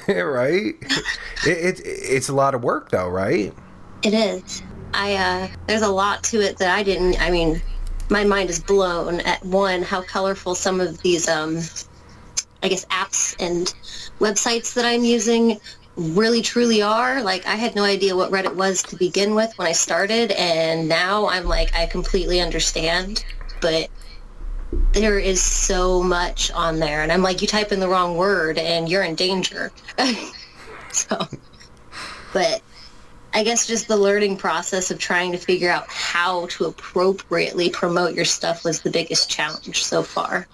Right? It's a lot of work though, right? It is. There's a lot to it that I mean, my mind is blown at one, how colorful some of these, I guess, apps and websites that I'm using really truly are. Like, I had no idea what Reddit was to begin with when I started, and now I'm like, I completely understand, but there is so much on there, and I'm like, you type in the wrong word and you're in danger. So, but I guess just the learning process of trying to figure out how to appropriately promote your stuff was the biggest challenge so far.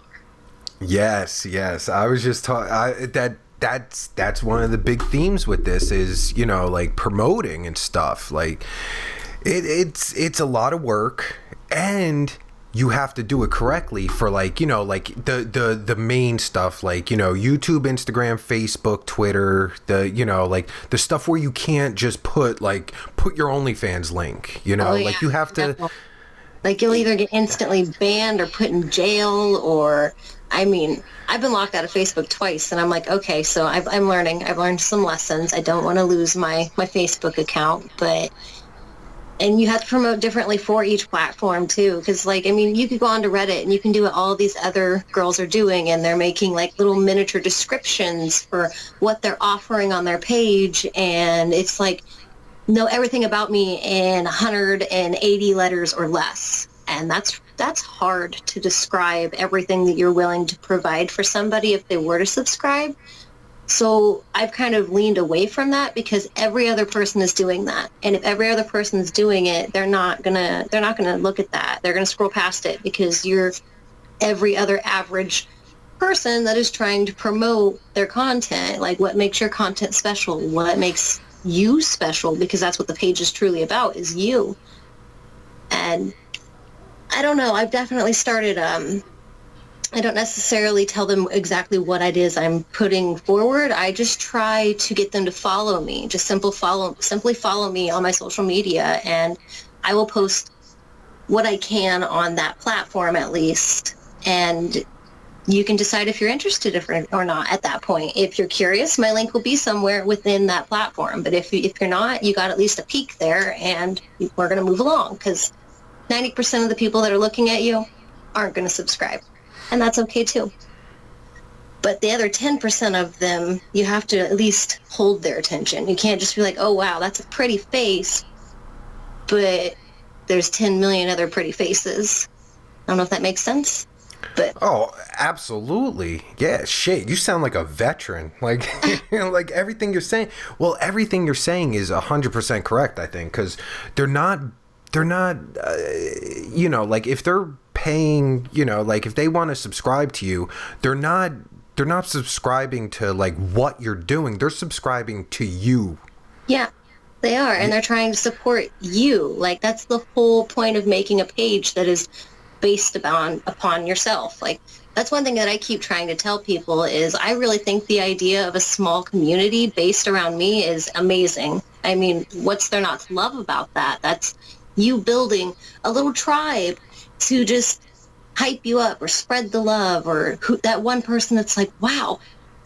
Yes. I was just talking that's one of the big themes with this is, like promoting and stuff. Like it's a lot of work, and you have to do it correctly for like the main stuff, like YouTube, Instagram, Facebook, Twitter, like the stuff where you can't just put your OnlyFans link, like you have to, like you'll either get instantly banned or put in jail, or I mean, I've been locked out of Facebook twice, and I'm like, okay, so I'm learning. I've learned some lessons. I don't want to lose my Facebook account, and you have to promote differently for each platform too, because you could go onto Reddit and you can do what all these other girls are doing, and they're making like little miniature descriptions for what they're offering on their page, and it's like, know everything about me in 180 letters or less, and that's hard to describe everything that you're willing to provide for somebody if they were to subscribe. So I've kind of leaned away from that because every other person is doing that. And if every other person is doing it, they're not gonna look at that. They're gonna scroll past it because you're every other average person that is trying to promote their content. Like, what makes your content special? What makes you special? Because that's what the page is truly about, is you. And I don't know, I've definitely started, I don't necessarily tell them exactly what it is I'm putting forward. I just try to get them to follow me. Just simply follow me on my social media, and I will post what I can on that platform at least. And you can decide if you're interested or not at that point. If you're curious, my link will be somewhere within that platform. But if you're not, you got at least a peek there, and we're going to move along, because 90% of the people that are looking at you aren't going to subscribe. And that's okay too. But the other 10% of them, you have to at least hold their attention. You can't just be like, oh, wow, that's a pretty face, but there's 10 million other pretty faces. I don't know if that makes sense. But oh, absolutely. Yeah, shit. You sound like a veteran. Like, like everything you're saying. Well, everything you're saying is 100% correct, I think, because they're not, like if they're paying, like if they want to subscribe to you, they're not subscribing to like what you're doing. They're subscribing to you. Yeah, they are. And they're trying to support you. Like, that's the whole point of making a page that is based upon yourself. Like, that's one thing that I keep trying to tell people is I really think the idea of a small community based around me is amazing. I mean, what's there not to love about that? That's you building a little tribe to just hype you up or spread the love, or that one person that's like, wow,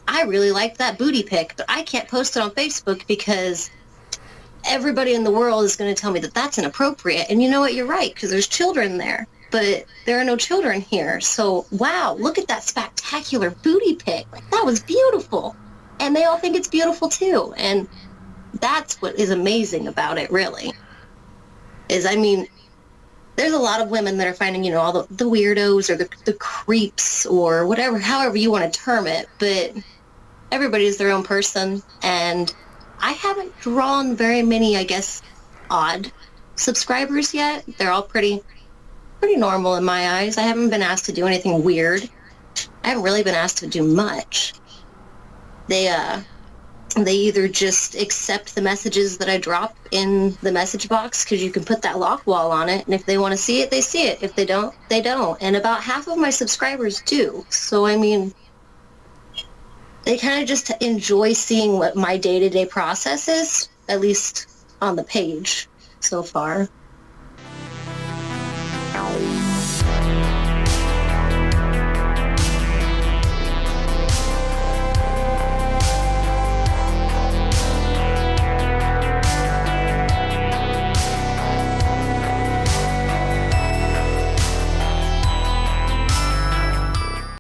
I really like that booty pic, but I can't post it on Facebook because everybody in the world is going to tell me that that's inappropriate. And you know what? You're right, because there's children there, but there are no children here. So, wow, look at that spectacular booty pic. Like, that was beautiful. And they all think it's beautiful too. And that's what is amazing about it, really. There's a lot of women that are finding, all the weirdos or the creeps or whatever, however you want to term it, but everybody's their own person, and I haven't drawn very many, I guess, odd subscribers yet. They're all pretty normal in my eyes. I haven't been asked to do anything weird. I haven't really been asked to do much. They either just accept the messages that I drop in the message box, because you can put that lock wall on it, and if they want to see it, they see it. If they don't, they don't. And about half of my subscribers do. So, they kind of just enjoy seeing what my day-to-day process is, at least on the page so far.